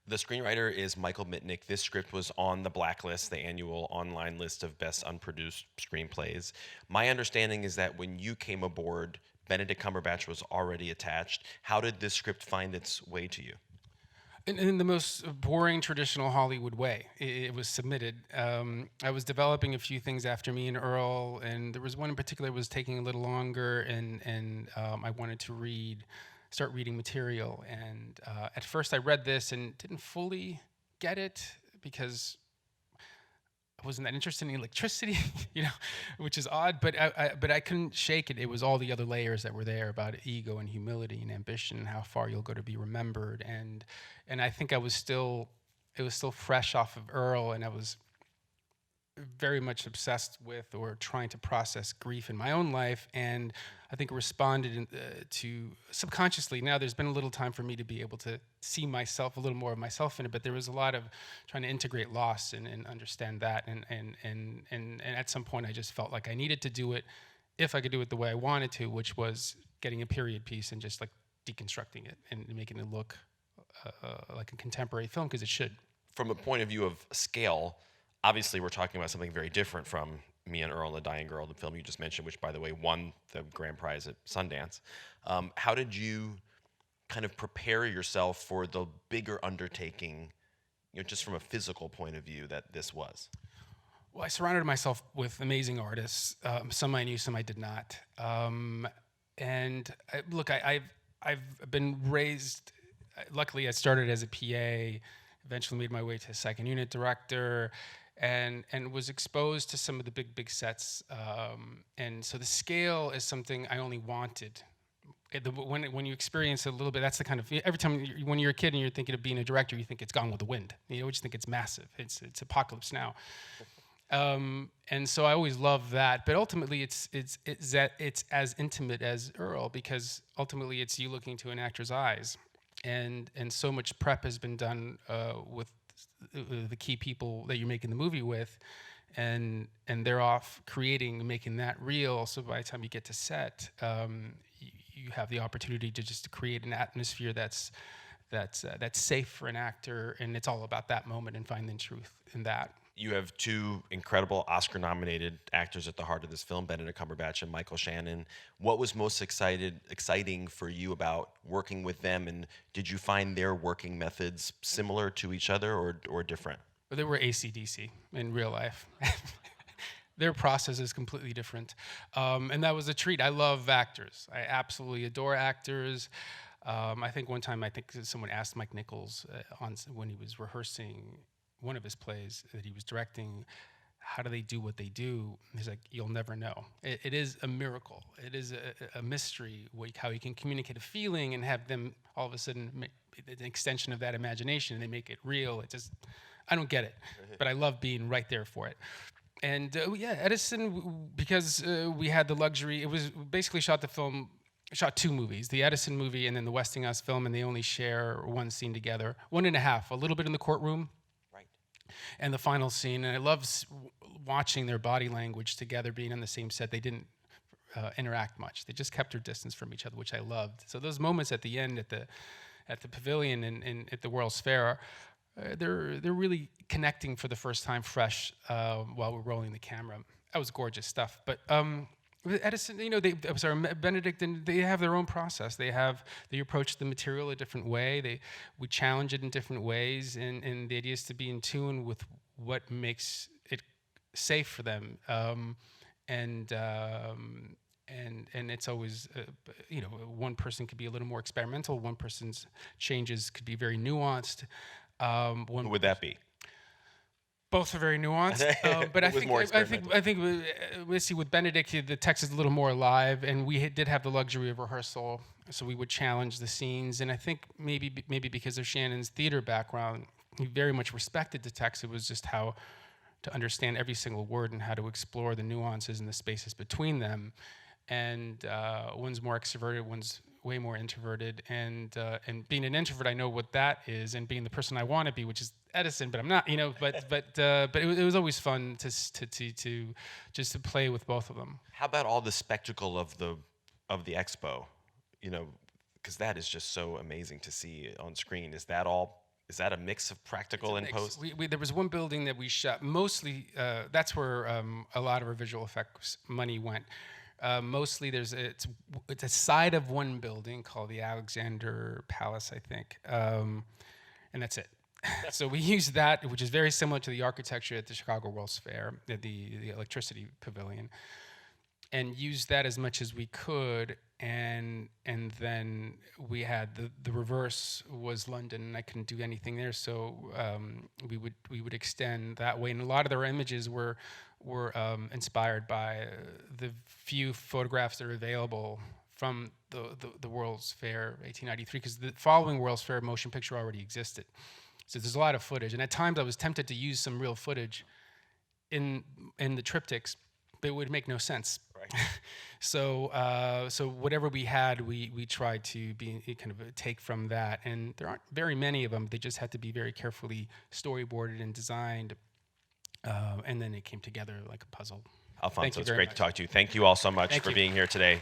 The screenwriter is Michael Mitnick. This script was on the Blacklist, the annual online list of best unproduced screenplays. My understanding is that when you came aboard, Benedict Cumberbatch was already attached. How did this script find its way to you? In the most boring traditional Hollywood way. It was submitted. I was developing a few things after me and Earl, and there was one in particular that was taking a little longer, and I wanted to start reading material. And at first, I read this and didn't fully get it because I wasn't that interested in electricity, you know, which is odd. But I couldn't shake it. It was all the other layers that were there about ego and humility and ambition and how far you'll go to be remembered. And I think it was still fresh off of Earl, and I was very much obsessed with or trying to process grief in my own life, and I think responded to subconsciously. Now there's been a little time for me to be able to see myself, a little more of myself in it, but there was a lot of trying to integrate loss and understand that, and at some point I just felt like I needed to do it if I could do it the way I wanted to, which was getting a period piece and just like deconstructing it and making it look like a contemporary film, because it should. From a point of view of scale, obviously we're talking about something very different from Me and Earl and the Dying Girl, the film you just mentioned, which, by the way, won the grand prize at Sundance. How did you kind of prepare yourself for the bigger undertaking, just from a physical point of view, that this was? Well, I surrounded myself with amazing artists. Some I knew, some I did not. I've been raised. Luckily, I started as a PA. Eventually, made my way to second unit director, and was exposed to some of the big sets. And so the scale is something I only wanted. When you experience it a little bit, that's the kind of, every time when you're a kid and you're thinking of being a director, you think it's Gone with the Wind. You just think it's massive. It's Apocalypse Now. And so I always love that, but ultimately it's as intimate as Earl, because ultimately it's you looking into an actor's eyes, and so much prep has been done with the key people that you're making the movie with, and they're off creating and making that real. So by the time you get to set, you have the opportunity to just create an atmosphere that's safe for an actor, and it's all about that moment and finding truth in that. You have two incredible Oscar-nominated actors at the heart of this film, Benedict Cumberbatch and Michael Shannon. What was most exciting for you about working with them, and did you find their working methods similar to each other or different? But they were AC/DC in real life. Their process is completely different, and that was a treat. I love actors. I absolutely adore actors. I think one time, someone asked Mike Nichols when he was rehearsing one of his plays that he was directing, how do they do what they do? He's like, you'll never know. It is a miracle. It is a mystery, how you can communicate a feeling and have them all of a sudden make an extension of that imagination, and they make it real. I don't get it, but I love being right there for it. And Edison, because we had the luxury, it was basically shot two movies, the Edison movie and then the Westinghouse film, and they only share one scene together, 1.5, a little bit in the courtroom, and the final scene. And I love watching their body language together, being on the same set. They didn't interact much. They just kept their distance from each other, which I loved. So those moments at the end at the pavilion and at the World's Fair, they're really connecting for the first time, fresh, while we're rolling the camera. That was gorgeous stuff. But with Edison, Benedict, and they have their own process. They approach the material a different way. We challenge it in different ways, and the idea is to be in tune with what makes it safe for them. And it's always, one person could be a little more experimental. One person's changes could be very nuanced. Who would that be? Both are very nuanced, but I think let's see, with Benedict, the text is a little more alive, and we did have the luxury of rehearsal, so we would challenge the scenes. And I think maybe because of Shannon's theater background, he very much respected the text. It was just how to understand every single word and how to explore the nuances and the spaces between them. And one's more extroverted, one's way more introverted, and being an introvert, I know what that is, and being the person I want to be, which is Edison, but I'm not, But it was always fun to just to play with both of them. How about all the spectacle of the expo? Because that is just so amazing to see on screen. Is Is that a mix of practical and post? There was one building that we shot mostly. That's where a lot of our visual effects money went. Mostly, it's a side of one building called the Alexander Palace, I think, and that's it. So we used that, which is very similar to the architecture at the Chicago World's Fair, at the Electricity Pavilion, and used that as much as we could. And then we had the reverse was London, and I couldn't do anything there, so we would extend that way. And a lot of their images were inspired by the few photographs that are available from the World's Fair 1893, because the following World's Fair motion picture already existed. So there's a lot of footage, and at times I was tempted to use some real footage in the triptychs, but it would make no sense. Right. So whatever we had, we tried to kind of take from that, and there aren't very many of them. They just had to be very carefully storyboarded and designed, and then it came together like a puzzle. Alfonso, it's very great much. to talk to you. Thank you all so much Thank for you. being here today.